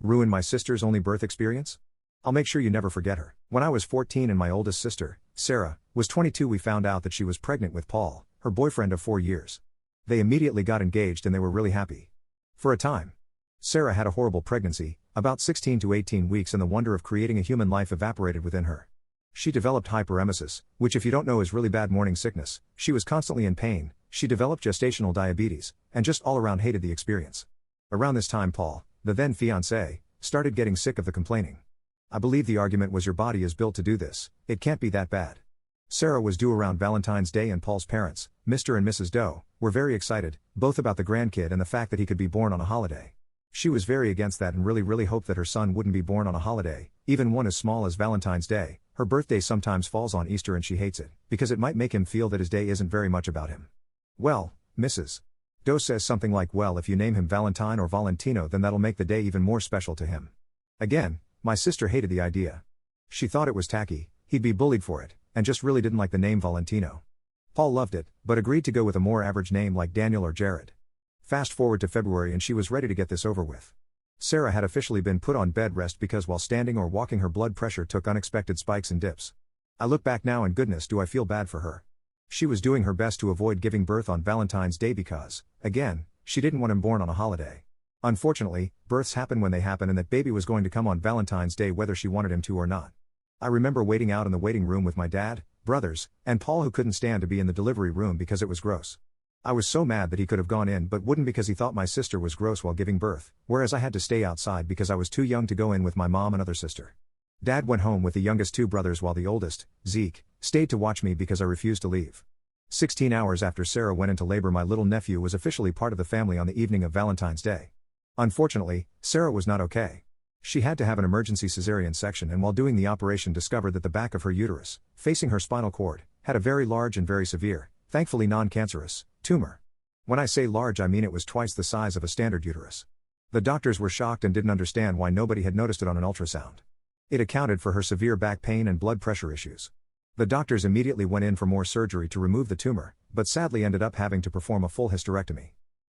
Ruin my sister's only birth experience? I'll make sure you never forget her. When I was 14 and my oldest sister, Sarah, was 22, we found out that she was pregnant with Paul, her boyfriend of 4 years. They immediately got engaged and they were really happy. For a time. Sarah had a horrible pregnancy, about 16 to 18 weeks, and the wonder of creating a human life evaporated within her. She developed hyperemesis, which if you don't know is really bad morning sickness. She was constantly in pain, she developed gestational diabetes, and just all around hated the experience. Around this time Paul, the then fiancé, started getting sick of the complaining. I believe the argument was, your body is built to do this, it can't be that bad. Sarah was due around Valentine's Day and Paul's parents, Mr. and Mrs. Doe, were very excited, both about the grandkid and the fact that he could be born on a holiday. She was very against that and really hoped that her son wouldn't be born on a holiday, even one as small as Valentine's Day. Her birthday sometimes falls on Easter and she hates it, because it might make him feel that his day isn't very much about him. Well, Mrs. Doe says something like, well, if you name him Valentine or Valentino then that'll make the day even more special to him. Again, my sister hated the idea. She thought it was tacky, he'd be bullied for it, and just really didn't like the name Valentino. Paul loved it, but agreed to go with a more average name like Daniel or Jared. Fast forward to February and she was ready to get this over with. Sarah had officially been put on bed rest because while standing or walking her blood pressure took unexpected spikes and dips. I look back now and goodness do I feel bad for her. She was doing her best to avoid giving birth on Valentine's Day because, again, she didn't want him born on a holiday. Unfortunately, births happen when they happen and that baby was going to come on Valentine's Day whether she wanted him to or not. I remember waiting out in the waiting room with my dad, brothers, and Paul, who couldn't stand to be in the delivery room because it was gross. I was so mad that he could have gone in but wouldn't because he thought my sister was gross while giving birth, whereas I had to stay outside because I was too young to go in with my mom and other sister. Dad went home with the youngest 2 brothers while the oldest, Zeke, stayed to watch me because I refused to leave. 16 hours after Sarah went into labor, my little nephew was officially part of the family on the evening of Valentine's Day. Unfortunately, Sarah was not okay. She had to have an emergency cesarean section and while doing the operation discovered that the back of her uterus, facing her spinal cord, had a very large and very severe, thankfully non-cancerous, tumor. When I say large I mean it was twice the size of a standard uterus. The doctors were shocked and didn't understand why nobody had noticed it on an ultrasound. It accounted for her severe back pain and blood pressure issues. The doctors immediately went in for more surgery to remove the tumor, but sadly ended up having to perform a full hysterectomy.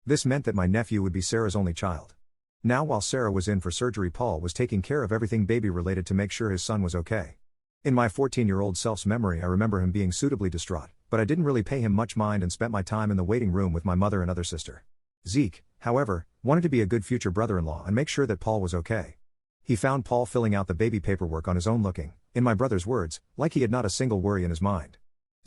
This meant that my nephew would be Sarah's only child. Now while Sarah was in for surgery, Paul was taking care of everything baby related to make sure his son was okay. In my 14-year-old self's memory I remember him being suitably distraught, but I didn't really pay him much mind and spent my time in the waiting room with my mother and other sister. Zeke, however, wanted to be a good future brother-in-law and make sure that Paul was okay. He found Paul filling out the baby paperwork on his own looking, in my brother's words, like he had not a single worry in his mind.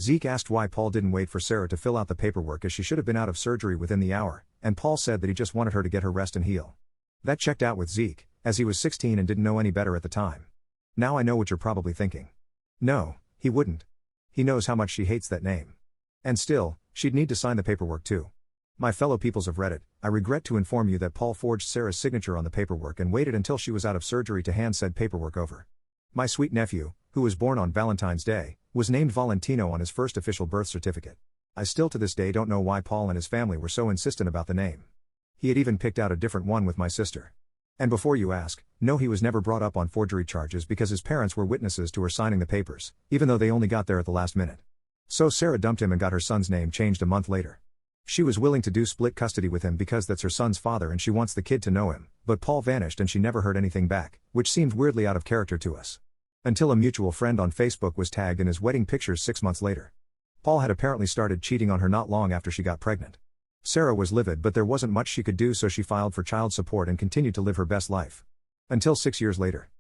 Zeke asked why Paul didn't wait for Sarah to fill out the paperwork as she should have been out of surgery within the hour, and Paul said that he just wanted her to get her rest and heal. That checked out with Zeke, as he was 16 and didn't know any better at the time. Now I know what you're probably thinking. No, he wouldn't. He knows how much she hates that name. And still, she'd need to sign the paperwork too. My fellow peoples of Reddit, I regret to inform you that Paul forged Sarah's signature on the paperwork and waited until she was out of surgery to hand said paperwork over. My sweet nephew, who was born on Valentine's Day, was named Valentino on his first official birth certificate. I still to this day don't know why Paul and his family were so insistent about the name. He had even picked out a different one with my sister. And before you ask, no, he was never brought up on forgery charges because his parents were witnesses to her signing the papers, even though they only got there at the last minute. So Sarah dumped him and got her son's name changed a month later. She was willing to do split custody with him because that's her son's father and she wants the kid to know him, but Paul vanished and she never heard anything back, which seemed weirdly out of character to us. Until a mutual friend on Facebook was tagged in his wedding pictures 6 months later. Paul had apparently started cheating on her not long after she got pregnant. Sarah was livid but there wasn't much she could do, so she filed for child support and continued to live her best life. Until 6 years later.